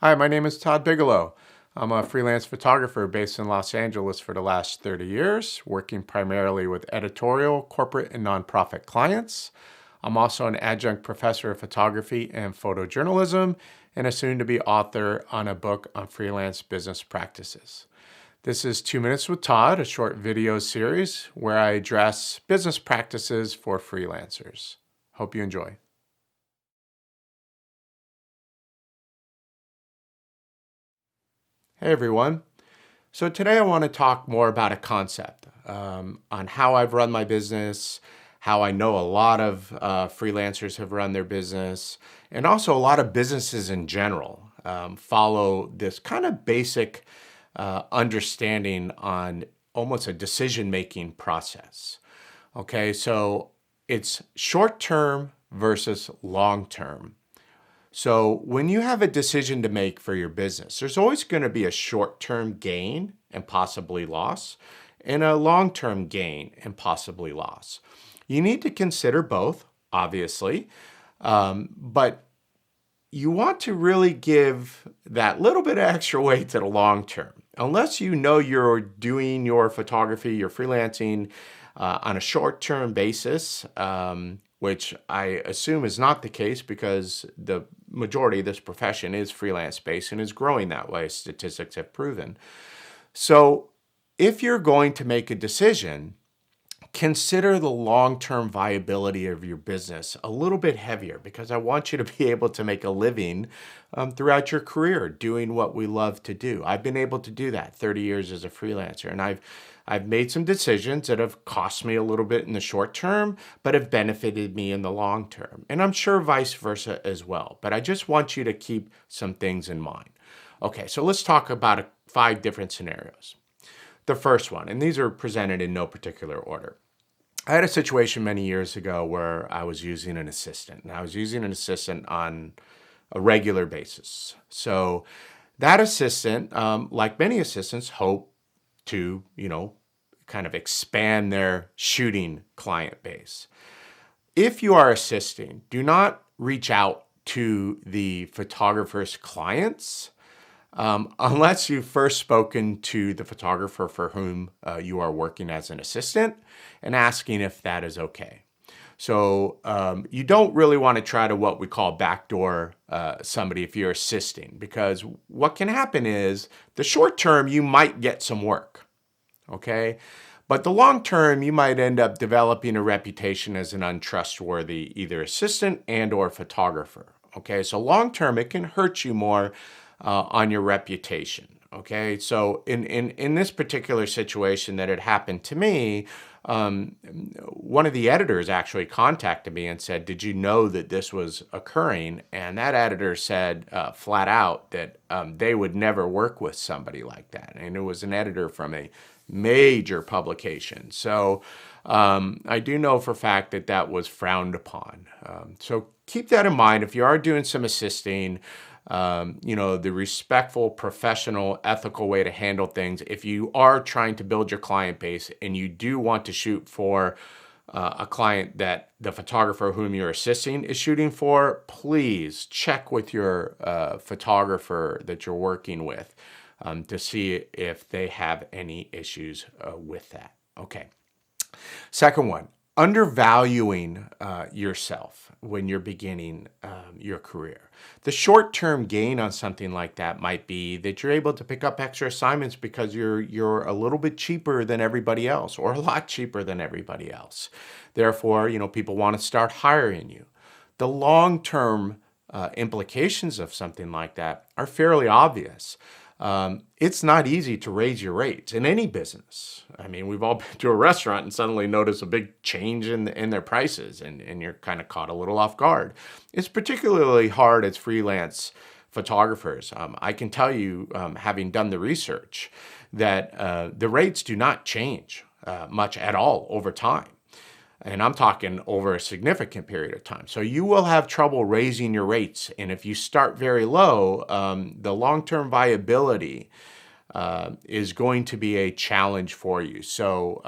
Hi, my name is Todd Bigelow. I'm a freelance photographer based in Los Angeles for the last 30 years, working primarily with editorial, corporate, and nonprofit clients. I'm also an adjunct professor of photography and photojournalism and a soon-to-be author on a book on freelance business practices. This is 2 Minutes with Todd, a short video series where I address business practices for freelancers. Hope you enjoy. Hey everyone. So today I want to talk more about a concept on how I've run my business, how I know a lot of freelancers have run their business, and also a lot of businesses in general follow this kind of basic understanding on almost a decision-making process. Okay, so it's short-term versus long-term. So when you have a decision to make for your business, there's always going to be a short-term gain and possibly loss, and a long-term gain and possibly loss. You need to consider both, obviously, but you want to really give that little bit of extra weight to the long term. Unless you know you're doing your photography, you're freelancing on a short-term basis, which I assume is not the case because the majority of this profession is freelance-based and is growing that way, statistics have proven. So if you're going to make a decision, consider the long-term viability of your business a little bit heavier because I want you to be able to make a living throughout your career doing what we love to do. I've been able to do that 30 years as a freelancer, and I've made some decisions that have cost me a little bit in the short term, but have benefited me in the long term. And I'm sure vice versa as well. But I just want you to keep some things in mind. Okay, so let's talk about 5 different scenarios. The first one, and these are presented in no particular order. I had a situation many years ago where I was using an assistant, and I was using an assistant on a regular basis. So that assistant, like many assistants, hope to, kind of expand their shooting client base. If you are assisting, do not reach out to the photographer's clients unless you've first spoken to the photographer for whom you are working as an assistant and asking if that is okay. So you don't really want to try to what we call backdoor somebody if you're assisting, because what can happen is the short term you might get some work, okay? But the long term you might end up developing a reputation as an untrustworthy either assistant and or photographer, okay? So long term it can hurt you more on your reputation. Okay, so in this particular situation that had happened to me, one of the editors actually contacted me and said, "Did you know that this was occurring?" And that editor said flat out that they would never work with somebody like that. And it was an editor from a major publication. So I do know for a fact that that was frowned upon. So keep that in mind if you are doing some assisting. The respectful, professional, ethical way to handle things. If you are trying to build your client base and you do want to shoot for a client that the photographer whom you're assisting is shooting for, please check with your photographer that you're working with to see if they have any issues with that. Okay. Second one, undervaluing yourself when you're beginning your career. The short-term gain on something like that might be that you're able to pick up extra assignments because you're a little bit cheaper than everybody else, or a lot cheaper than everybody else. Therefore, people want to start hiring you. The long-term implications of something like that are fairly obvious. It's not easy to raise your rates in any business. I mean, we've all been to a restaurant and suddenly notice a big change in their prices, and you're kind of caught a little off guard. It's particularly hard as freelance photographers. I can tell you, having done the research, that the rates do not change much at all over time. And I'm talking over a significant period of time. So you will have trouble raising your rates. And if you start very low, the long-term viability is going to be a challenge for you. So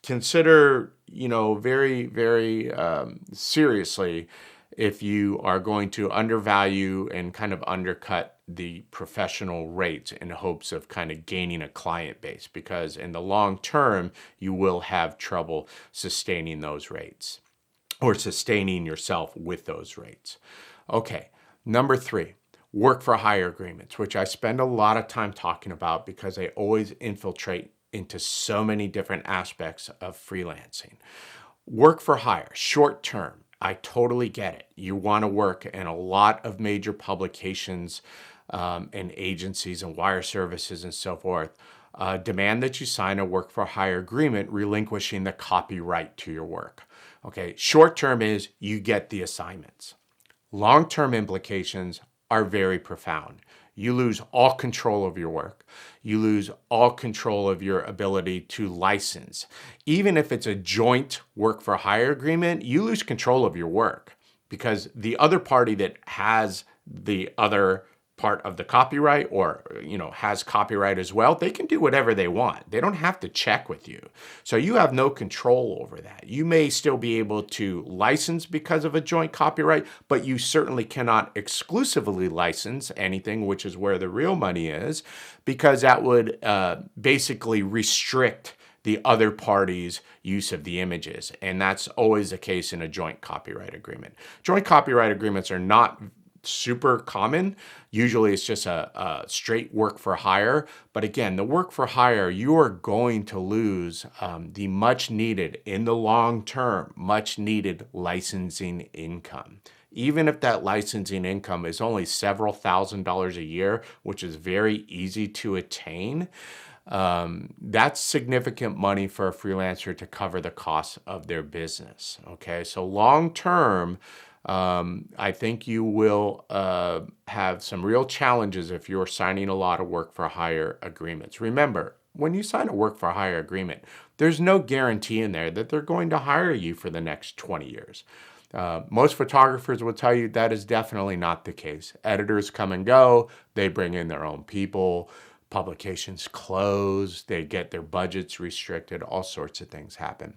consider, very, very seriously if you are going to undervalue and kind of undercut the professional rates in hopes of kind of gaining a client base, because in the long term, you will have trouble sustaining those rates or sustaining yourself with those rates. Okay, number 3, work for hire agreements, which I spend a lot of time talking about because they always infiltrate into so many different aspects of freelancing. Work for hire, short term. I totally get it. You want to work in a lot of major publications and agencies and wire services and so forth. Demand that you sign a work for hire agreement relinquishing the copyright to your work. Okay, short term is you get the assignments. Long term implications are very profound. You lose all control of your work. You lose all control of your ability to license. Even if it's a joint work for hire agreement, you lose control of your work because the other party that has the other part of the copyright or has copyright as well, they can do whatever they want. They don't have to check with you. So you have no control over that. You may still be able to license because of a joint copyright, but you certainly cannot exclusively license anything, which is where the real money is, because that would basically restrict the other party's use of the images. And that's always the case in a joint copyright agreement. Joint copyright agreements are not super common. Usually it's just a straight work for hire. But again, the work for hire, you are going to lose the much needed, in the long term, much needed licensing income. Even if that licensing income is only several $1,000s a year, which is very easy to attain, that's significant money for a freelancer to cover the costs of their business. Okay, so long term, I think you will have some real challenges if you're signing a lot of work for hire agreements. Remember, when you sign a work for hire agreement, there's no guarantee in there that they're going to hire you for the next 20 years. Most photographers will tell you that is definitely not the case. Editors come and go, they bring in their own people, publications close, they get their budgets restricted, all sorts of things happen.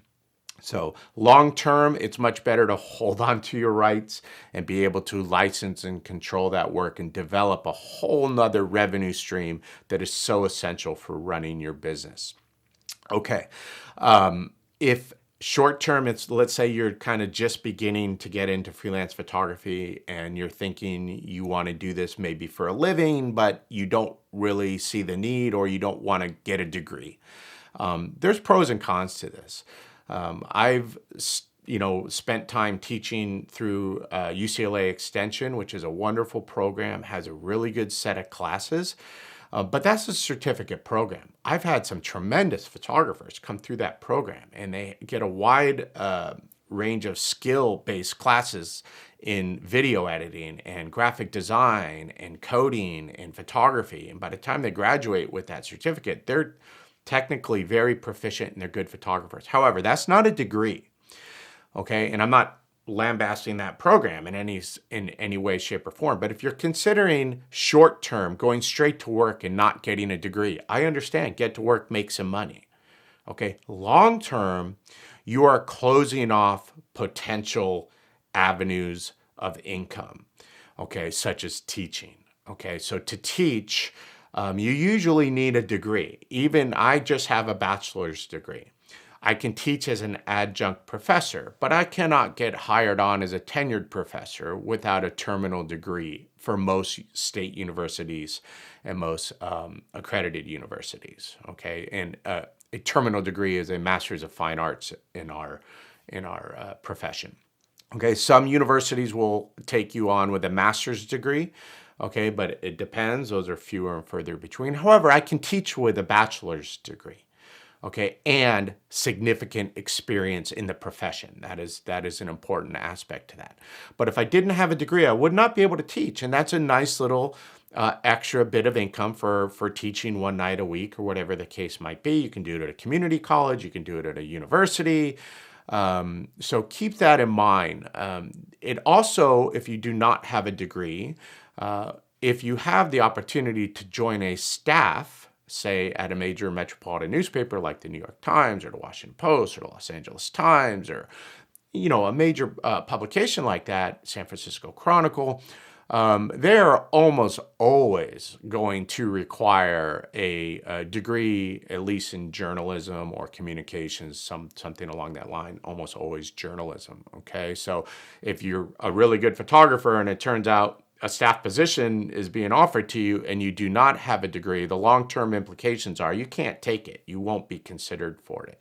So long term, it's much better to hold on to your rights and be able to license and control that work and develop a whole nother revenue stream that is so essential for running your business. Okay. If short term, it's, let's say you're kind of just beginning to get into freelance photography and you're thinking you want to do this maybe for a living, but you don't really see the need or you don't want to get a degree. There's pros and cons to this. I've spent time teaching through UCLA Extension, which is a wonderful program, has a really good set of classes, but that's a certificate program. I've had some tremendous photographers come through that program, and they get a wide range of skill-based classes in video editing and graphic design and coding and photography. And by the time they graduate with that certificate, they're technically very proficient and they're good photographers. However, that's not a degree, okay? And I'm not lambasting that program in any way, shape, or form. But if you're considering short term, going straight to work and not getting a degree, I understand. Get to work, make some money, okay? Long term, you are closing off potential avenues of income, okay, such as teaching, okay? So to teach, you usually need a degree. Even I just have a bachelor's degree. I can teach as an adjunct professor, but I cannot get hired on as a tenured professor without a terminal degree for most state universities and most accredited universities. Okay, and a terminal degree is a master's of fine arts in our profession. Okay, some universities will take you on with a master's degree. Okay, but it depends. Those are fewer and further between. However, I can teach with a bachelor's degree, okay, and significant experience in the profession. That is an important aspect to that. But if I didn't have a degree, I would not be able to teach, and that's a nice little extra bit of income for teaching one night a week or whatever the case might be. You can do it at a community college. You can do it at a university. So keep that in mind. It also, if you do not have a degree, if you have the opportunity to join a staff, say at a major metropolitan newspaper like the New York Times or the Washington Post or the Los Angeles Times or a major publication like that, San Francisco Chronicle, they're almost always going to require a degree, at least in journalism or communications, something along that line, almost always journalism. Okay. So if you're a really good photographer and it turns out a staff position is being offered to you and you do not have a degree, the long-term implications are you can't take it. You won't be considered for it.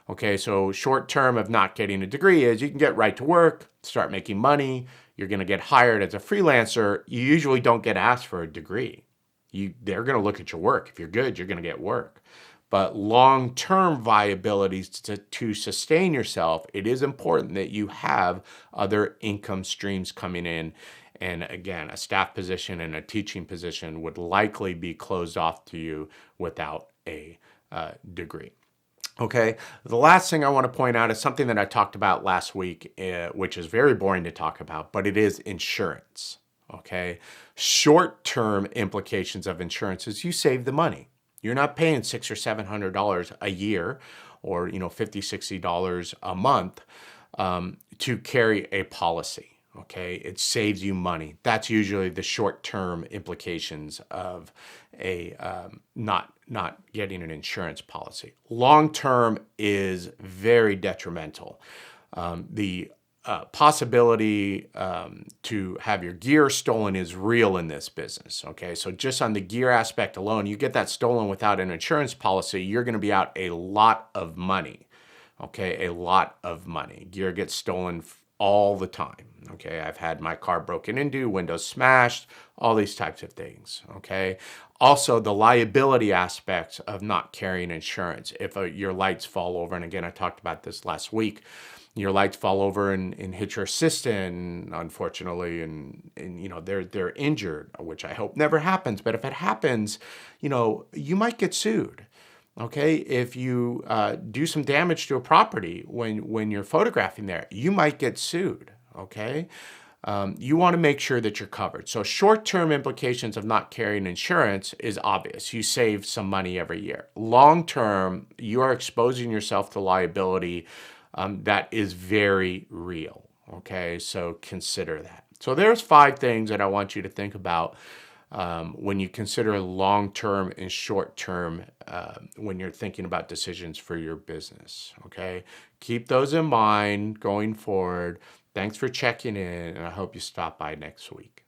Okay, so short term of not getting a degree is you can get right to work, start making money. You're going to get hired as a freelancer. You usually don't get asked for a degree. They're going to look at your work. If you're good, you're going to get work. But long-term viability to sustain yourself, it is important that you have other income streams coming in. And again, a staff position and a teaching position would likely be closed off to you without a degree. Okay, the last thing I want to point out is something that I talked about last week, which is very boring to talk about, but it is insurance. Okay, short-term implications of insurance is you save the money. You're not paying $600 or $700 a year, or $50, $60 a month to carry a policy. Okay, it saves you money. That's usually the short-term implications of a not getting an insurance policy. Long-term is very detrimental. The possibility to have your gear stolen is real in this business. Okay, so just on the gear aspect alone, you get that stolen without an insurance policy, you're going to be out a lot of money. Okay, a lot of money. Gear gets stolen all the time. Okay, I've had my car broken into, windows smashed, all these types of things. Okay, also the liability aspects of not carrying insurance. If your lights fall over, and again I talked about this last week, your lights fall over and hit your assistant, unfortunately, and they're injured, which I hope never happens. But if it happens, you might get sued. Okay, if you do some damage to a property when you're photographing there, you might get sued. Okay, you want to make sure that you're covered. So short-term implications of not carrying insurance is obvious. You save some money every year. Long-term, you are exposing yourself to liability that is very real. Okay, so consider that. So there's 5 things that I want you to think about when you consider long-term and short-term when you're thinking about decisions for your business. Okay, keep those in mind going forward. Thanks for checking in, and I hope you stop by next week.